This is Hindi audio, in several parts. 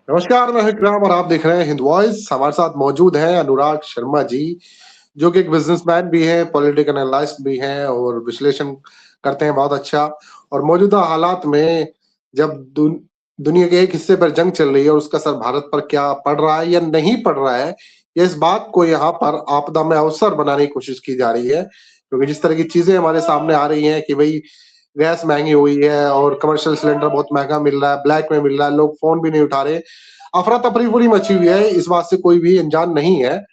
नमस्कार, मैं विक्रम और आप देख रहे हैं हिंद वॉइस। हमारे साथ मौजूद हैं अनुराग शर्मा जी, जो कि एक बिजनेसमैन भी हैं, पॉलिटिकल एनालिस्ट भी हैं और विश्लेषण करते हैं बहुत अच्छा। और मौजूदा हालात में जब दुनिया के एक हिस्से पर जंग चल रही है और उसका असर भारत पर क्या पड़ रहा है या नहीं पड़ रहा है, या इस बात को यहाँ पर आपदा में अवसर बनाने की कोशिश की जा रही है। क्योंकि जिस तरह की चीजें हमारे सामने आ रही हैं कि भई गैस महँगी हुई है और कमर्शियल सिलेंडर बहुत महँगा मिल रहा है, ब्लैक में मिल रहा है, लोग फ़ोन भी नहीं उठा रहे। अफ़रा-तफ़री पूरी मची हुई है, इस बात से कोई भी अनजान नहीं है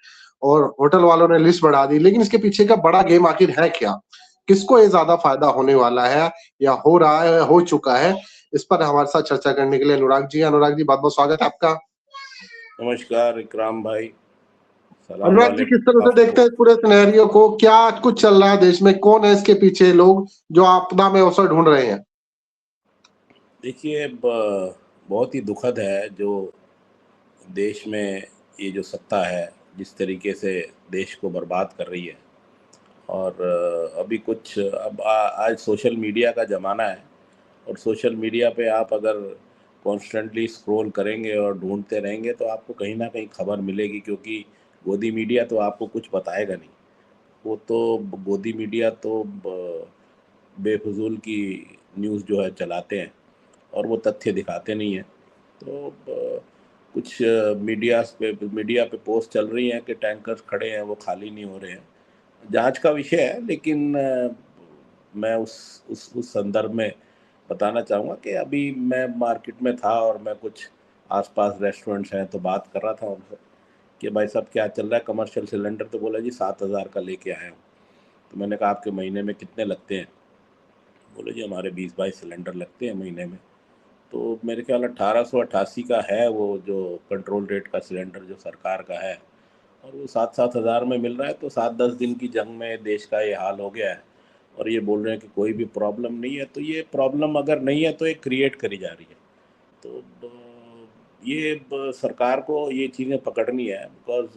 और होटल वालों ने लिस्ट बढ़ा दी। लेकिन इसके पीछे का बड़ा गेम आखिर है क्या? किसको ये ज़्यादा फ़ायदा होने वाला है या हो रहा है, हो चुका है? इस पर हमारे साथ चर्चा करने के लिए अनुराग जी बहुत-बहुत स्वागत है आपका। नमस्कार इकराम भाई। सलाम अनुराग जी, किस तरह वालेकुम से देखते आपको। हैं इस पूरे सिनेरियो को? क्या कुछ चल रहा है देश में? कौन है इसके पीछे लोग जो आपदा में अवसर ढूँढ रहे हैं? देखिए, बहुत ही दुखद है जो देश में ये जो सत्ता है जिस तरीके से देश को बर्बाद कर रही है। और अभी कुछ अब आज सोशल मीडिया का ज़माना है और सोशल मीडिया पे आप अगर कॉन्स्टेंटली स्क्रॉल करेंगे और ढूंढते रहेंगे तो आपको कहीं ना कहीं खबर मिलेगी, क्योंकि गोदी मीडिया तो आपको कुछ बताएगा नहीं। वो तो गोदी मीडिया तो बेफजूल की न्यूज़ जो है चलाते हैं और वो तथ्य दिखाते नहीं हैं। तो कुछ मीडिया पे पोस्ट चल रही हैं कि टैंकर्स खड़े हैं वो खाली नहीं हो रहे हैं। जांच का विषय है, लेकिन मैं उस संदर्भ में बताना चाहूँगा कि अभी मैं मार्केट में था और मैं कुछ आसपास रेस्टोरेंट्स हैं तो बात कर रहा था उनसे कि भाई साहब क्या चल रहा है कमर्शियल सिलेंडर। तो बोला जी 7,000 का लेके आया हूँ। तो मैंने कहा आपके महीने में कितने लगते हैं? बोले जी हमारे 20-22 सिलेंडर लगते हैं महीने में। तो मेरे ख्याल 1888 का है वो जो कंट्रोल रेट का सिलेंडर जो सरकार का है, और वो 7-7 हज़ार में मिल रहा है। तो 7-10 दिन की जंग में देश का ये हाल हो गया है और ये बोल रहे हैं कि कोई भी प्रॉब्लम नहीं है। तो ये प्रॉब्लम अगर नहीं है तो ये क्रिएट करी जा रही है। तो सरकार को ये चीज़ें पकड़नी है, बिकॉज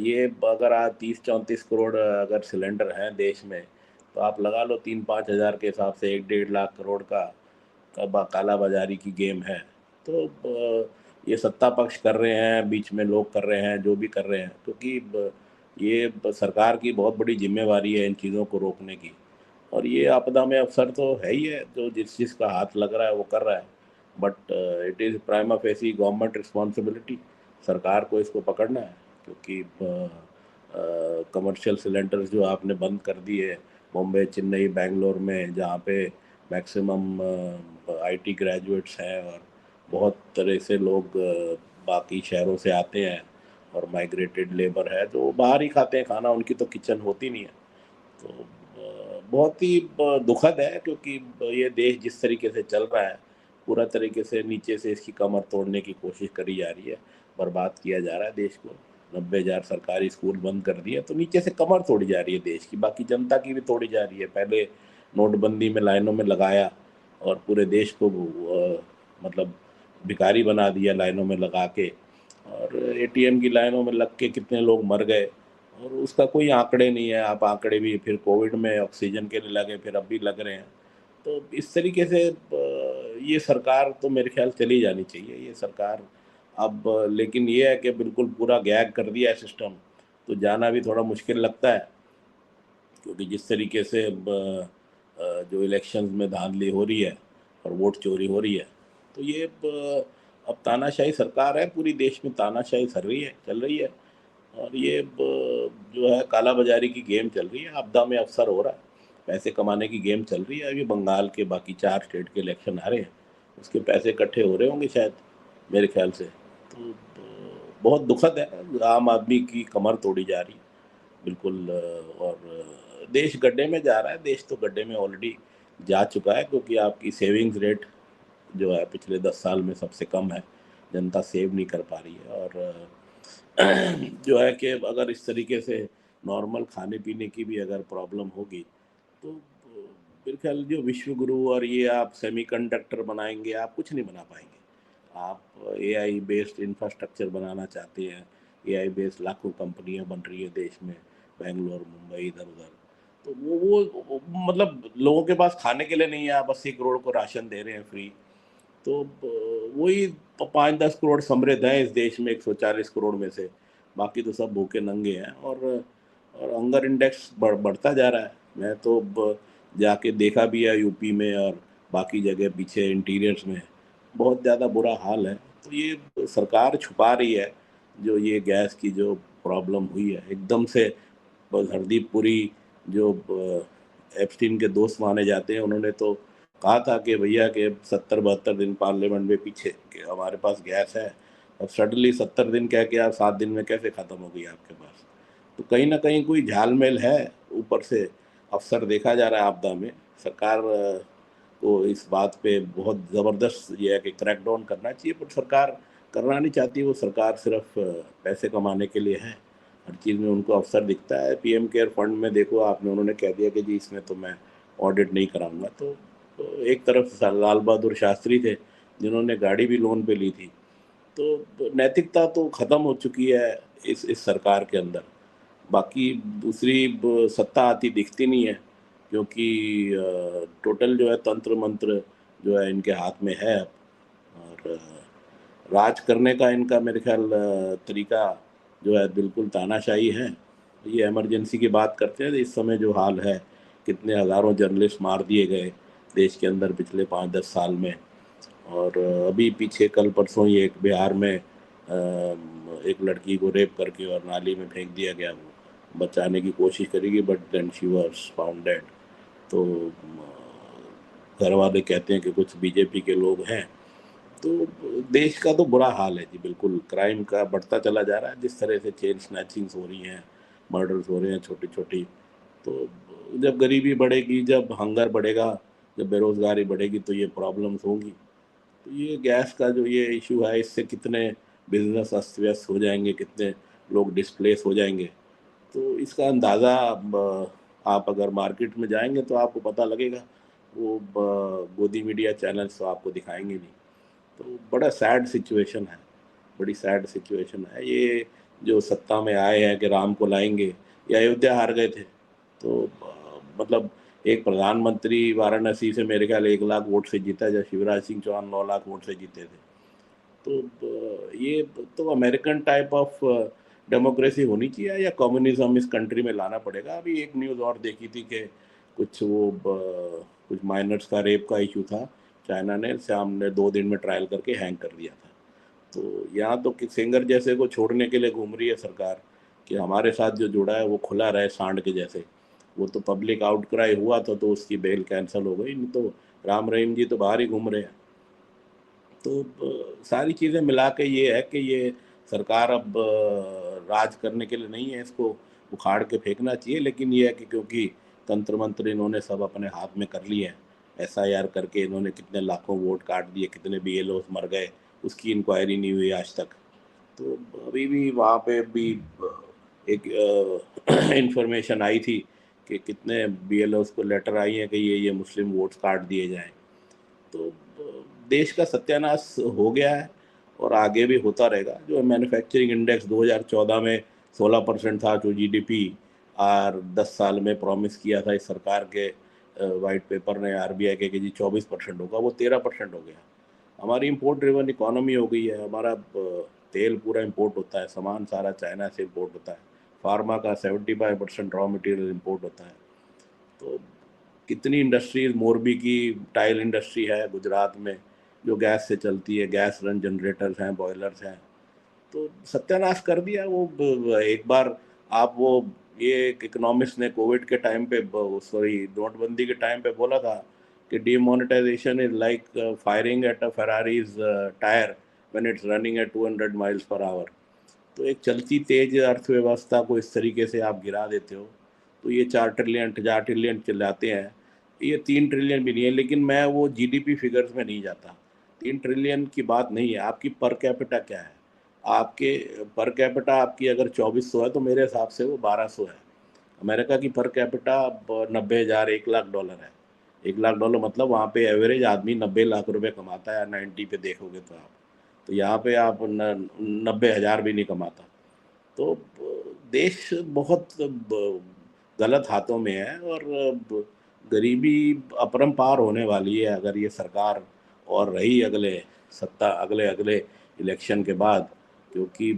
ये अगर आज 30-34 करोड़ अगर सिलेंडर हैं देश में, तो आप लगा लो 3-5 हज़ार के हिसाब से 1-1.5 लाख करोड़ का काला बाजारी की गेम है। तो ये सत्ता पक्ष कर रहे हैं, बीच में लोग कर रहे हैं, जो भी कर रहे हैं, क्योंकि सरकार की बहुत बड़ी जिम्मेवारी है इन चीज़ों को रोकने की। और ये आपदा में अवसर तो है ही है, जो जिस चीज़ का हाथ लग रहा है वो कर रहा है। But it is prima facie government responsibility. सरकार को इसको पकड़ना है, क्योंकि कमर्शियल सिलेंडर्स जो आपने बंद कर दिए बॉम्बे, चेन्नई, बेंगलोर में, जहाँ पे मैक्सिमम आईटी ग्रेजुएट्स हैं और बहुत तरह से लोग बाकी शहरों से आते हैं और माइग्रेटेड लेबर है जो बाहर ही खाते हैं खाना, उनकी तो किचन होती नहीं है। तो बहुत ही दुखद है, क्योंकि ये देश जिस तरीके से चल रहा है पूरा तरीके से नीचे से इसकी कमर तोड़ने की कोशिश करी जा रही है, बर्बाद किया जा रहा है देश को। 90,000 सरकारी स्कूल बंद कर दिए, तो नीचे से कमर तोड़ी जा रही है देश की, बाकी जनता की भी तोड़ी जा रही है। पहले नोटबंदी में लाइनों में लगाया और पूरे देश को मतलब भिखारी बना दिया लाइनों में लगा के, और एटीएम की लाइनों में लग के कितने लोग मर गए और उसका कोई आंकड़े नहीं है। आप आंकड़े भी फिर कोविड में ऑक्सीजन के लिए लगे, फिर अब भी लग रहे हैं। तो इस तरीके से ये सरकार तो मेरे ख्याल चली जानी चाहिए ये सरकार अब। लेकिन ये है कि बिल्कुल पूरा गैग कर दिया है सिस्टम, तो जाना भी थोड़ा मुश्किल लगता है, क्योंकि जिस तरीके से अब जो इलेक्शंस में धांधली हो रही है और वोट चोरी हो रही है, तो ये अब तानाशाही सरकार है, पूरी देश में तानाशाही चल रही है। और ये जो है काला बाजारी की गेम चल रही है, आपदा में अवसर हो रहा है, पैसे कमाने की गेम चल रही है। अभी बंगाल के बाकी 4 स्टेट के इलेक्शन आ रहे हैं, उसके पैसे इकट्ठे हो रहे होंगे शायद, मेरे ख्याल से। तो बहुत दुखद है, आम आदमी की कमर तोड़ी जा रही है बिल्कुल। और देश गड्ढे में जा रहा है। देश तो गड्ढे में ऑलरेडी जा चुका है, क्योंकि आपकी सेविंग्स रेट जो है पिछले 10 साल में सबसे कम है। जनता सेव नहीं कर पा रही है। और जो है कि अगर इस तरीके से नॉर्मल खाने पीने की भी अगर प्रॉब्लम होगी, तो मेरे ख्याल जो विश्व गुरु और ये आप सेमीकंडक्टर बनाएंगे, आप कुछ नहीं बना पाएंगे। आप एआई बेस्ड इंफ्रास्ट्रक्चर बनाना चाहते हैं, एआई बेस्ड लाखों कंपनियां बन रही है देश में, बेंगलोर, मुंबई, इधर उधर। तो मतलब लोगों के पास खाने के लिए नहीं है, आप 80 करोड़ को राशन दे रहे हैं फ्री। तो वही 5-10 करोड़ समृद्ध हैं इस देश में 140 करोड़ में से, बाकी तो सब भूखे नंगे हैं। और हंगर इंडेक्स बढ़ता जा रहा है। मैं तो जाके देखा भी है यूपी में और बाकी जगह पीछे इंटीरियर्स में, बहुत ज़्यादा बुरा हाल है। तो ये सरकार छुपा रही है, जो ये गैस की जो प्रॉब्लम हुई है एकदम से। बस हरदीप पुरी जो एप्स्टीन के दोस्त माने जाते हैं, उन्होंने तो कहा था कि भैया के 70-72 दिन पार्लियामेंट में पीछे कि हमारे पास गैस है। अब सडनली 70 दिन कह के आप 7 दिन में कैसे ख़त्म हो गई आपके पास? तो कहीं ना कहीं कोई झालमेल है। ऊपर से अफसर देखा जा रहा है आपदा में। सरकार को इस बात पे बहुत ज़बरदस्त ये है कि क्रैकडाउन करना चाहिए, पर सरकार करना नहीं चाहती। वो सरकार सिर्फ पैसे कमाने के लिए है। हर चीज़ में उनको अवसर दिखता है। पीएम केयर फंड में देखो आपने, उन्होंने कह दिया कि जी इसमें तो मैं ऑडिट नहीं कराऊंगा। तो एक तरफ लाल बहादुर शास्त्री थे जिन्होंने गाड़ी भी लोन पे ली थी। तो नैतिकता तो ख़त्म हो चुकी है इस सरकार के अंदर। बाकी दूसरी सत्ता आती दिखती नहीं है, क्योंकि टोटल जो है तंत्र मंत्र जो है इनके हाथ में है अब। और राज करने का इनका मेरे ख्याल तरीका जो है बिल्कुल तानाशाही है। ये इमरजेंसी की बात करते हैं तो इस समय जो हाल है, कितने हज़ारों जर्नलिस्ट मार दिए गए देश के अंदर पिछले 5-10 साल में। और अभी पीछे कल परसों ही एक बिहार में एक लड़की को रेप करके और नाली में फेंक दिया गया। वो बचाने की कोशिश करेगी but then she was found dead. तो घर वाले कहते हैं कि कुछ बीजेपी के लोग हैं। तो देश का तो बुरा हाल है जी, बिल्कुल क्राइम का बढ़ता चला जा रहा है। जिस तरह से चेन स्नैचिंग्स हो रही हैं, मर्डर्स हो रहे हैं छोटी छोटी। तो जब गरीबी बढ़ेगी, जब हंगर बढ़ेगा, जब बेरोज़गारी बढ़ेगी, तो ये प्रॉब्लम्स होंगी। तो ये गैस का जो ये इशू है, इससे कितने बिजनेस अस्त व्यस्त हो जाएंगे, कितने लोग डिस्प्लेस हो जाएंगे। तो इसका अंदाज़ा आप अगर मार्केट में जाएंगे तो आपको पता लगेगा। वो गोदी मीडिया चैनल्स तो आपको दिखाएंगे नहीं। तो बड़ा सैड सिचुएशन है, बड़ी सैड सिचुएशन है ये। जो सत्ता में आए हैं कि राम को लाएंगे, ये अयोध्या हार गए थे। तो मतलब एक प्रधानमंत्री वाराणसी से मेरे ख्याल 1 लाख वोट से जीता, जब शिवराज सिंह चौहान 9 लाख वोट से जीते थे। तो ये तो अमेरिकन टाइप ऑफ डेमोक्रेसी होनी चाहिए या कम्युनिज्म इस कंट्री में लाना पड़ेगा। अभी एक न्यूज़ और देखी थी कि कुछ कुछ माइनर्स का रेप का इशू था, चाइना ने सामने 2 दिन में ट्रायल करके हैंग कर दिया था। तो यहाँ तो सिंगर जैसे को छोड़ने के लिए घूम रही है सरकार कि हमारे साथ जो जुड़ा है वो खुला रहे सांड के जैसे। वो तो पब्लिक आउटक्राई हुआ था तो उसकी बेल कैंसिल हो गई, नहीं तो राम रहीम जी तो बाहर ही घूम रहे हैं। तो सारी चीज़ें मिला के ये है कि ये सरकार अब राज करने के लिए नहीं है, इसको उखाड़ के फेंकना चाहिए। लेकिन ये है कि क्योंकि तंत्र मंत्र इन्होंने सब अपने हाथ में कर लिए हैं, एसआईआर करके इन्होंने कितने लाखों वोट काट दिए, कितने बीएलओ मर गए, उसकी इंक्वायरी नहीं हुई आज तक। तो अभी भी वहाँ पे भी एक इंफॉर्मेशन आई थी कि कितने बीएलओ को लेटर आई है कि ये मुस्लिम वोट्स काट दिए जाएं। तो देश का सत्यानाश हो गया है और आगे भी होता रहेगा। जो मैन्युफैक्चरिंग इंडेक्स 2014 में 16% था, जो जीडीपी और 10 साल में प्रॉमिस किया था इस सरकार के वाइट पेपर ने आरबीआई के कि जी 24% होगा, वो 13% हो गया। हमारी इंपोर्ट ड्रिवन इकोनॉमी हो गई है। हमारा तेल पूरा इंपोर्ट होता है, सामान सारा चाइना से इंपोर्ट होता है, फार्मा का 75% रॉ मटेरियल इंपोर्ट होता है। तो कितनी इंडस्ट्रीज, मोरबी की टाइल इंडस्ट्री है गुजरात में जो गैस से चलती है, गैस रन जनरेटर्स हैं, बॉयलर्स हैं। तो सत्यानाश कर दिया वो एक बार। आप वो ये एक इकोनॉमिस्ट ने कोविड के टाइम पे, सॉरी नोटबंदी के टाइम पे बोला था कि demonetisation is like firing at a Ferrari's tyre when it's running at 200 miles per hour. तो एक चलती तेज अर्थव्यवस्था को इस तरीके से आप गिरा देते हो। तो ये 4 ट्रिलियन 4 ट्रिलियन चिल्लाते हैं, ये 3 ट्रिलियन भी नहीं है। लेकिन मैं वो जीडीपी फिगर्स में नहीं जाता। 3 ट्रिलियन की बात नहीं है, आपकी पर कैपिटा क्या है। आपके पर कैपिटा आपकी अगर 2400 है तो मेरे हिसाब से वो 1200 है। अमेरिका की पर कैपिटा 90,000 1 लाख डॉलर है। 1 लाख डॉलर मतलब वहाँ पे एवरेज आदमी 90 लाख रुपए कमाता है, 90 पे देखोगे तो आप। तो यहाँ पे आप 90,000 भी नहीं कमाता। तो देश बहुत गलत हाथों में है और गरीबी अपरंपार होने वाली है अगर ये सरकार और रही अगले अगले अगले इलेक्शन के बाद, क्योंकि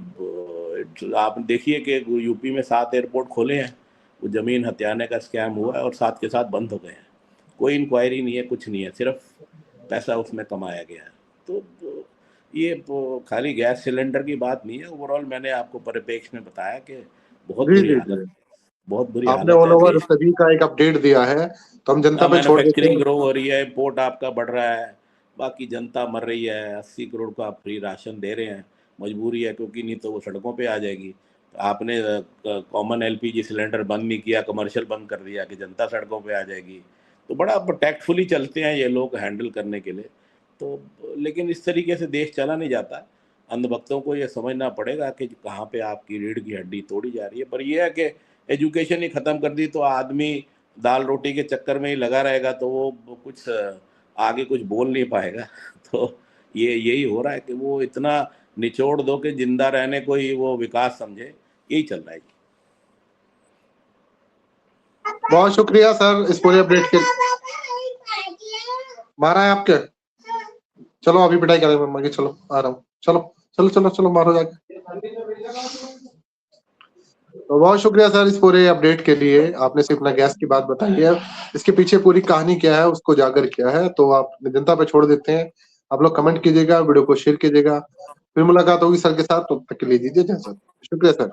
आप देखिए कि यूपी में 7 एयरपोर्ट खोले हैं, वो ज़मीन हथियाने का स्कैम हुआ है और साथ के साथ बंद हो गए हैं। कोई इंक्वायरी नहीं है, कुछ नहीं है, सिर्फ पैसा उसमें कमाया गया है। तो ये खाली गैस सिलेंडर की बात नहीं है, ओवरऑल मैंने आपको परिप्रेक्ष्य में बताया कि बहुत जी बुरी जी हालत जी, बहुत बुरी आपने हालत ऑल है ओवर देश। सभी का एक अपडेट दिया है, तो हम जनता ना पे छोड़ देते मैन्युफैक्चरिंग हैं। ग्रो हो रही है, इम्पोर्ट आपका बढ़ रहा है, बाकी जनता मर रही है। 80 करोड़ का आप फ्री राशन दे रहे हैं, मजबूरी है, क्योंकि नहीं तो वो सड़कों पे आ जाएगी। तो आपने कॉमन एलपीजी सिलेंडर बंद नहीं किया, कमर्शियल बंद कर दिया कि जनता सड़कों पे आ जाएगी। तो बड़ा टैक्टफुली चलते हैं ये लोग हैंडल करने के लिए। तो लेकिन इस तरीके से देश चला नहीं जाता। अंधभक्तों को ये समझना पड़ेगा कि कहाँ पे आपकी रीढ़ की हड्डी तोड़ी जा रही है। पर यह है कि एजुकेशन ही ख़त्म कर दी तो आदमी दाल रोटी के चक्कर में ही लगा रहेगा, तो वो कुछ आगे कुछ बोल नहीं पाएगा। तो ये यही हो रहा है कि वो इतना निचोड़ दो कि जिंदा रहने को ही वो विकास समझे, यही चल रहा है जी। बहुत शुक्रिया सर इस पूरे अपडेट के। मारा है आपके? चलो अभी पिटाई करेंगे मम्मा की, चलो आ रहा हूँ, चलो चलो चलो चलो मारो जाके। तो बहुत शुक्रिया सर इस पूरे अपडेट के लिए, आपने सिर्फ अपना गैस की बात बताई है, इसके पीछे पूरी कहानी क्या है उसको उजागर किया है, तो आप जनता पे छोड़ देते हैं। आप लोग कमेंट कीजिएगा, वीडियो को शेयर कीजिएगा, फिर मुलाकात होगी सर के साथ, तब तक के लिए दीजिए इजाजत। शुक्रिया सर।